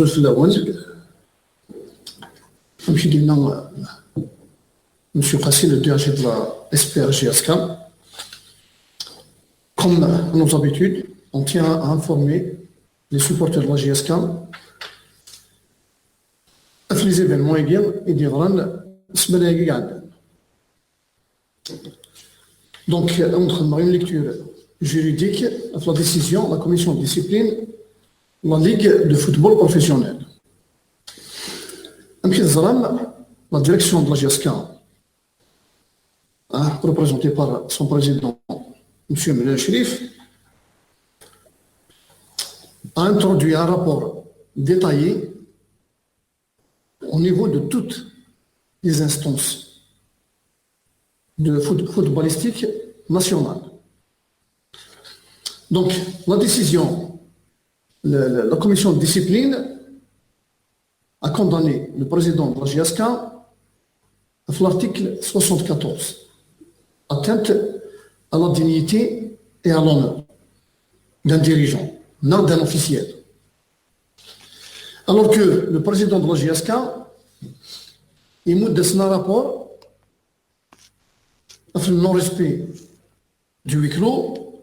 الزول الأول نمشي قلنا Monsieur Kassi, le DRG de la SPRGSK. Comme à nos habitudes, on tient à informer les supporters de la GSK في les événements اللي غران السمانة اللي قاعدة. Donc, on a une lecture juridique de la décision de la commission de discipline de la Ligue de football professionnel. La direction de la GSK, représentée par son président, M. Melal Cherif, a introduit un rapport détaillé au niveau de toutes les instances de footballistique nationale. Donc, la décision, la commission de discipline a condamné le président de la GSK à l'article 74, atteinte à la dignité et à l'honneur d'un dirigeant, non d'un officiel. Alors que le président de la GSK, il m'a donné un rapport sur le non-respect du huis clos,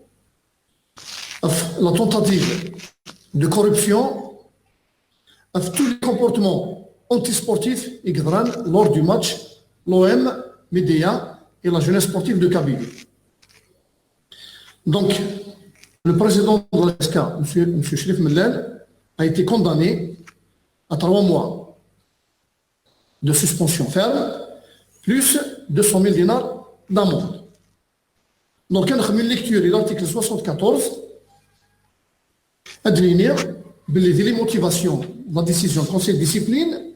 la tentative de corruption, tous les comportements antisportifs et lors du match l'OM, Médéa et la jeunesse sportive de Kabylie. Donc, le président de la GSK, M. Cherif Melal, a été condamné à 3 mois de suspension ferme, plus 200 000 dinars d'amende. Donc, on a une lecture de l'article 74, à définir les motivations de la décision du conseil de discipline,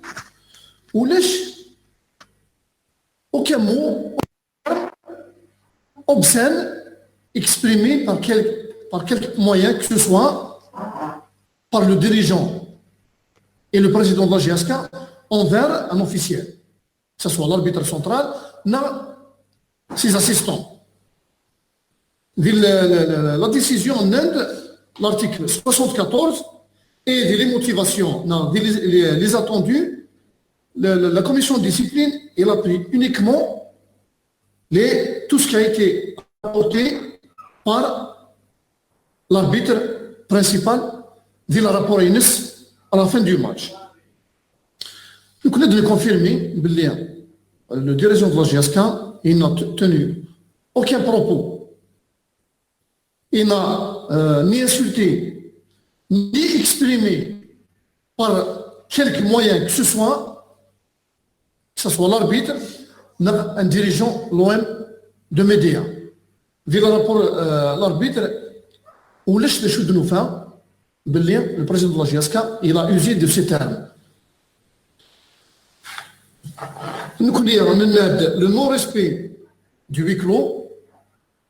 ou aucun mot obscène exprimé par quelque moyen que ce soit par le dirigeant et le président de la GSK envers un officiel, que ce soit l'arbitre central, ou ses assistants. La décision en Inde, l'article 74, et les motivations, les attendus, la commission de discipline, elle a pris uniquement tout ce qui a été apporté par l'arbitre principal de la rapport INES à la fin du match. Nous connaissons de confirmer, le dirigeant de la GSK, il n'a tenu aucun propos. Il n'a ni insulté, ni exprimé par quelque moyen que ce soit l'arbitre, un dirigeant l'OM de Médéa. Vu le rapport, l'arbitre, ou le président de la GSK, il a usé de ces termes. Nous connaissons le non-respect du huis clos.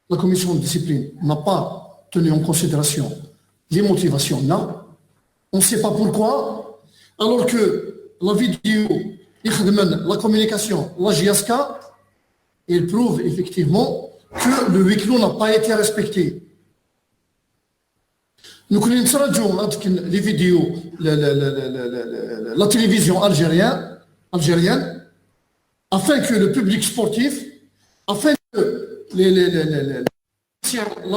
La commission de discipline n'a pas tenu en considération les motivations là. On ne sait pas pourquoi, alors que la vidéo, la communication, la GSK, elle prouve effectivement que le huis clos n'a pas été respecté. Nous connaissons les vidéos, la télévision algérienne, afin que le public sportif, afin que la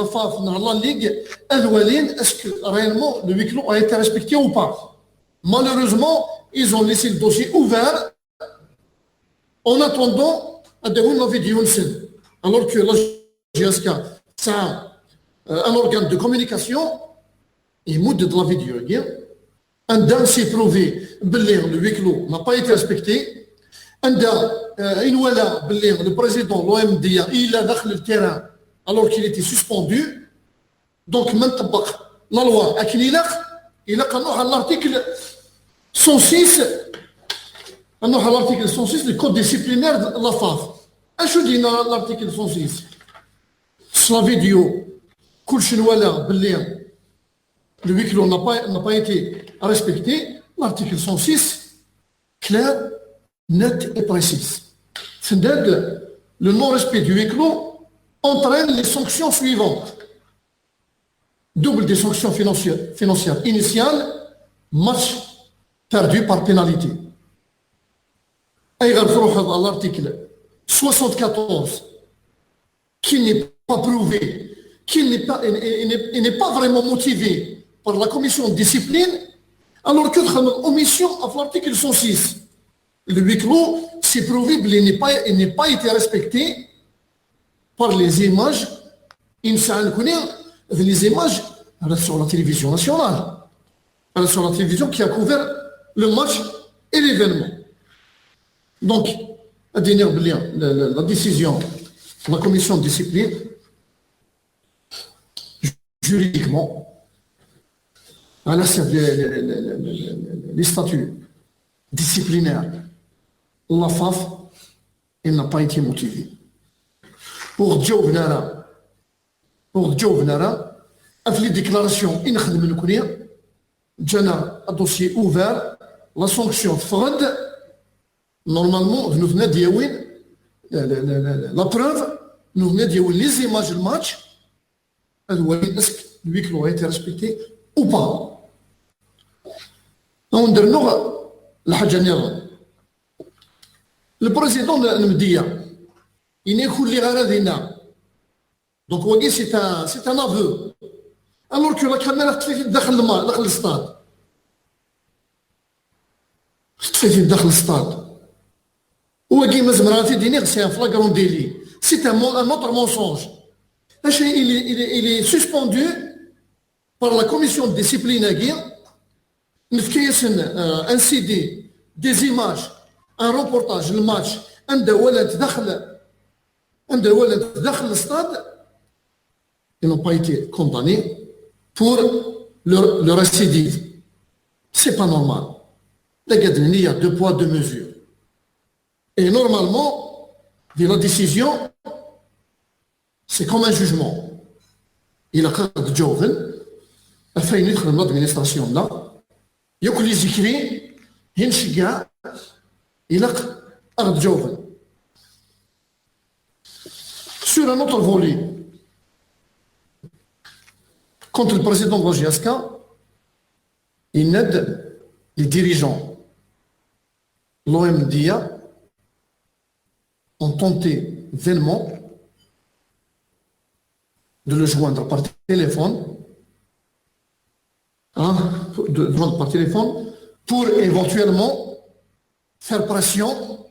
FAF, la Ligue, est-ce que réellement le huis clos a été respecté ou pas? Malheureusement, ils ont laissé le dossier ouvert en attendant à dérouler la vidéo. Alors que la GSK, c'est un organe de communication, et mode de la vidéo. Un d'un s'est prouvé que le huis clos n'a pas été respecté. Le président de l'OMDIA, il a dans le terrain alors qu'il était suspendu. Donc, maintenant, la loi, il a l'article 106, du code disciplinaire de la FAF. Je dis l'article 106. Sur la vidéo, le huis clos n'a pas été respecté. L'article 106, clair, net et précis. C'est-à-dire le non-respect du huis clos entraîne les sanctions suivantes. Double des sanctions financières initiales, match perdu par pénalité. Et dans l'article 74, qui n'est pas prouvé, qui n'est pas vraiment motivé par la commission de discipline, alors que dans omission à l'article 106, le huis clos, c'est prouvé qu'il n'est pas été respecté par les images. Les images sur la télévision nationale, sur la télévision qui a couvert le match et l'événement. Donc, la décision de la commission de discipline, juridiquement, les statuts disciplinaires, la FAF, il n'a pas été motivé. Pour Joe Venara, les déclarations, il y a un dossier ouvert, la sanction fraude, normalement, nous venons dire la preuve, nous venons dire les images du match, est-ce que le huis clos a été respecté ou pas. Donc, le président me dit, il n'est que donc, c'est un aveu. Alors que la caméra تفيت داخل الاستاد. تفيت داخل الاستاد. وقي مزمراتي دينيغ سي ان فلاغرون ديلي. C'est un autre mensonge. Il est suspendu par la commission de discipline un CD, des images, un reportage, le match, un ولد داخل الاستاد. Ils n'ont pas été condamnés pour le récidive. C'est pas normal. Il y a 2 poids, 2 mesures. Et normalement, la décision, c'est comme un jugement. Il a قرد جوفن فين يدخل l'administration là ياكل يذكري ينشجع يلق قرد جوفن. Sur un autre volet, contre le président de la GSK, il aide les dirigeants. L'OMDIA ont tenté vainement de le joindre par téléphone, pour éventuellement faire pression,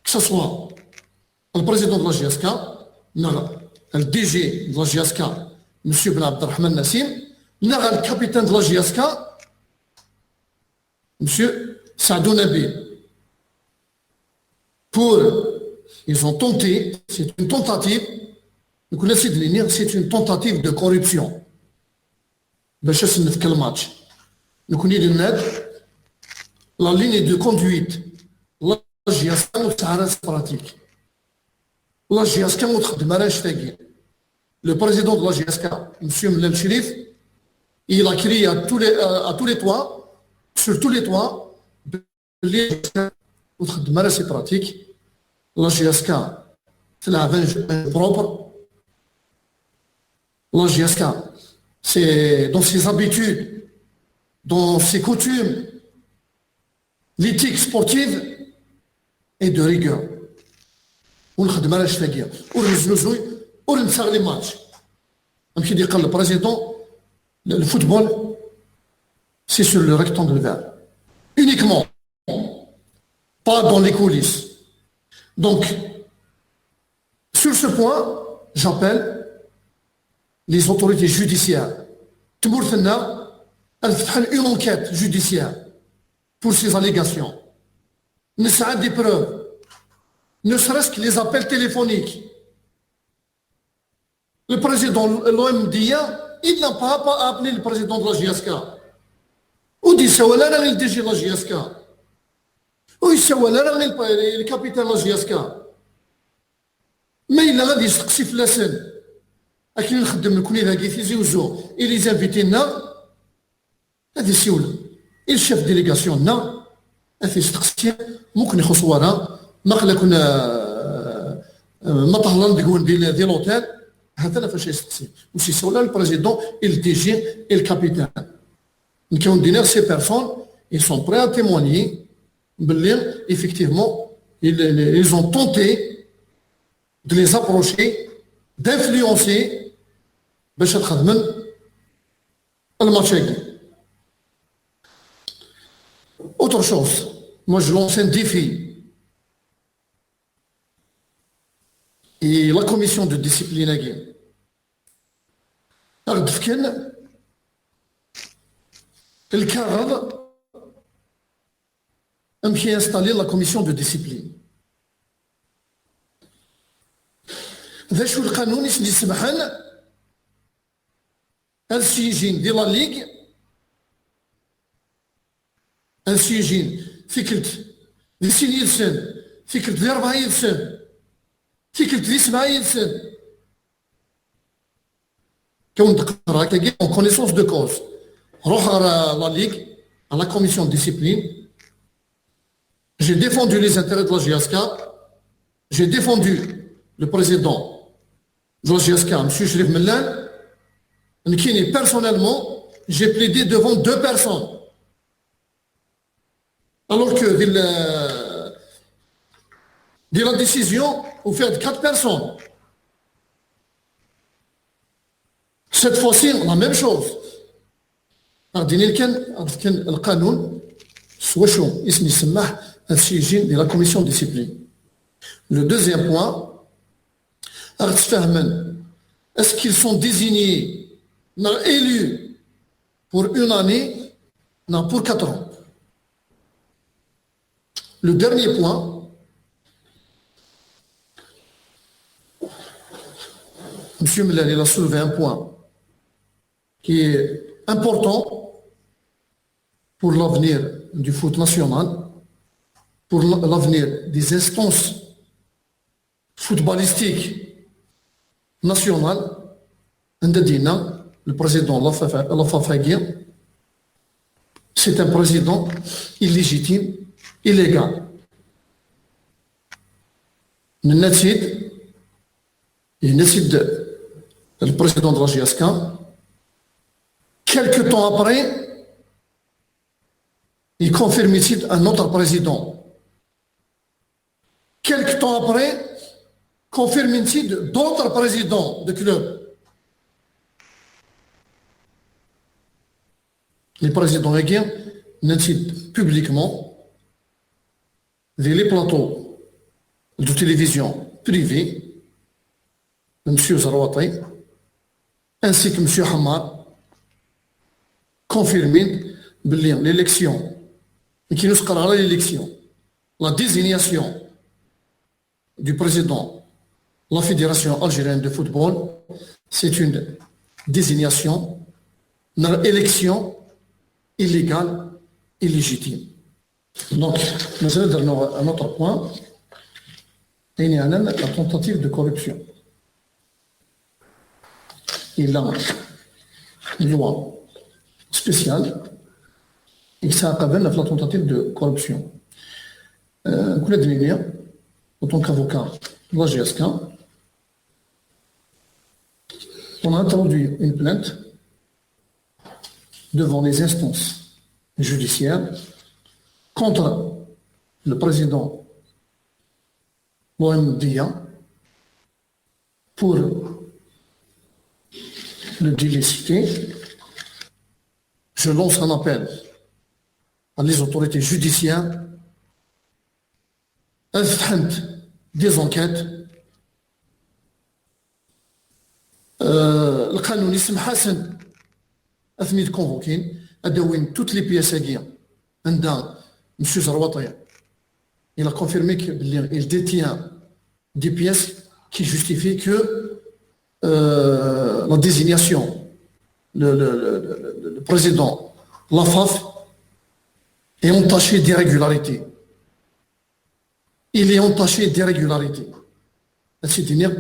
que ce soit le président de la GSK, le DG de la GSK, M. Ben Abdelrahman Nassim, le capitaine de la GSK, M. Saadou Nabil. Ils ont tenté, c'est une tentative, vous connaissez de l'INIR, c'est une tentative de corruption. باش نسنف كل ماتش نكون يدير la ligne de conduite la GSK متعرس براتيك la GSK متخدم راش تاقي. Le président de la GSK, M. Mlem Chérif, il a crié à tous les toits, sur tous les toits, les GSK متخدم راش براتيك. La GSK تلعب un jeu propre. La GSK, c'est dans ses habitudes, dans ses coutumes, l'éthique sportive est de rigueur. ونخدم على الشفاقيه ونزنوزوي ونساغ لي ماتش. نمشي دي قال البريزيدون le football c'est sur le rectangle vert uniquement, pas dans les coulisses. Donc sur ce point j'appelle les autorités judiciaires. Tmourfena, elle fait une enquête judiciaire pour ces allégations. Ne serait des preuves, ne serait-ce que les appels téléphoniques. Le président de l'OMDIA, il n'a pas appelé le président de la GSK. Ou dit ça, là, le DG de la GSK. Ou ça, là, le capitaine de la GSK. Mais il a dit ce que la scène. أكيد نخدم نكون إذا كي في زوزو إلي زانفيتينا هذه سيولة الشيف ديليغاسيوننا هذه استقسيم ممكن يخص ورا ما خلا كنا ما طهلان تقول ديال لوتيل هذا فاش يستقسي وسي là le président et le DG et le capitaine qui ont donné ces personnes ils sont prêts à témoigner effectivement ils ont tenté de les approcher d'influencer باش تخدم الماتش. Autre chose, moi je lance un défi. Et la commission de discipline غد فكان الكرر امشي انستالي لا كوميسيون دو ديسيبلين. ذا شو القانون اللي يسمحن السيجين ديال لا ليغ السيجين فكرت دي سيني سن فكرت دي 4 سن فكرت دي 7 سن كون تقرا كي اون كونيسونس دو كوز روح لا ليغ à la commission de discipline. J'ai défendu les intérêts de la GSK, j'ai défendu le président de la GSK, M. Sherif Mellal, qui personnellement, j'ai plaidé devant 2 personnes. Alors que de la décision, vous faites 4 personnes. Cette fois-ci, la même chose. كان القانون سوا شو اسم يسمح السجين ديال لا كوميسيون ديسيبلين. لو دوزيام بوان راك تفهمن est-ce qu'ils sont désignés non élus pour une année non pour 4 ans. Le dernier point, M. Mellal il a soulevé un point qui est important pour l'avenir du foot national, pour l'avenir des instances footballistiques nationales. Ndadina, le président Lafafagui, c'est un président illégitime, illégal. Il décide le président de la GSK. Quelques temps après, il confirme ici un autre président. Quelques temps après, confirme ici d'autres présidents de clubs. Les présidents réguliers n'incitent publiquement les plateaux de télévision privés, M. Zarouati, ainsi que M. Hamad, confirmant l'élection. Et qui nous sera l'élection, la désignation du président de la Fédération algérienne de football, c'est une désignation, une élection illégale, illégitime. Donc, nous allons à un autre point, il y a la tentative de corruption. Il a une loi spéciale et ça a la tentative de corruption. En tant qu'avocat de la GSK, on a introduit une plainte devant les instances judiciaires contre le président Mohamed Dia pour le déliciter. Je lance un appel à les autorités judiciaires des enquêtes. Le canon يسمح حسن أثني convoqués أدوين toutes les pièces عندها M. Zarouati. Il a confirmé qu'il détient des pièces qui justifient que la désignation, le président Lafaf est entaché d'irrégularité. Il est entaché d'irrégularité. C'est-à-dire,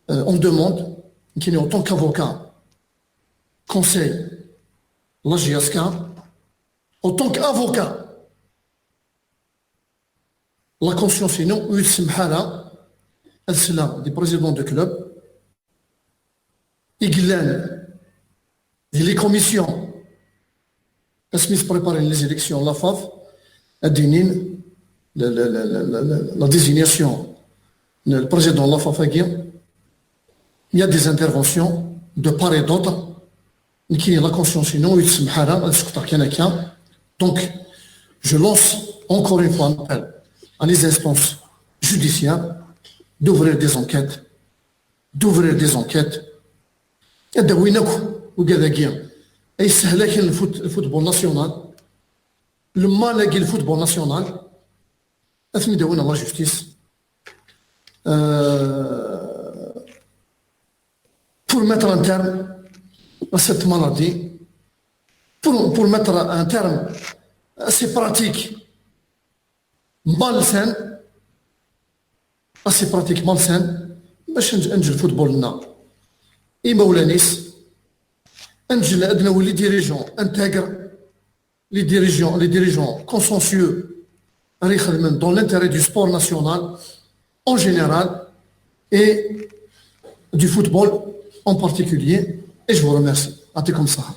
on demande qu'il est en tant qu'avocat, conseil, la GSK, en tant qu'avocat, la conscience non, des présidents de club, les commissions, qui préparent les élections, la FAF, la désignation, le président de la FAF, il y a des interventions de part et d'autre, qui est la conscience, sinon, donc, je lance encore une fois un appel à les instances judiciaires d'ouvrir des enquêtes. Et de et c'est là que le football national, le mal est le football national, et de la justice. Pour mettre un terme à cette maladie, pour mettre un terme à ces pratiques malsaines, باش نجي الفوتبول لنا إما ولا نيس نجي لأدنى لي ديريجون انتègre les dirigeants consciencieux dans l'intérêt du sport national en général et du football en particulier, et je vous remercie. يعطيكم الصحة.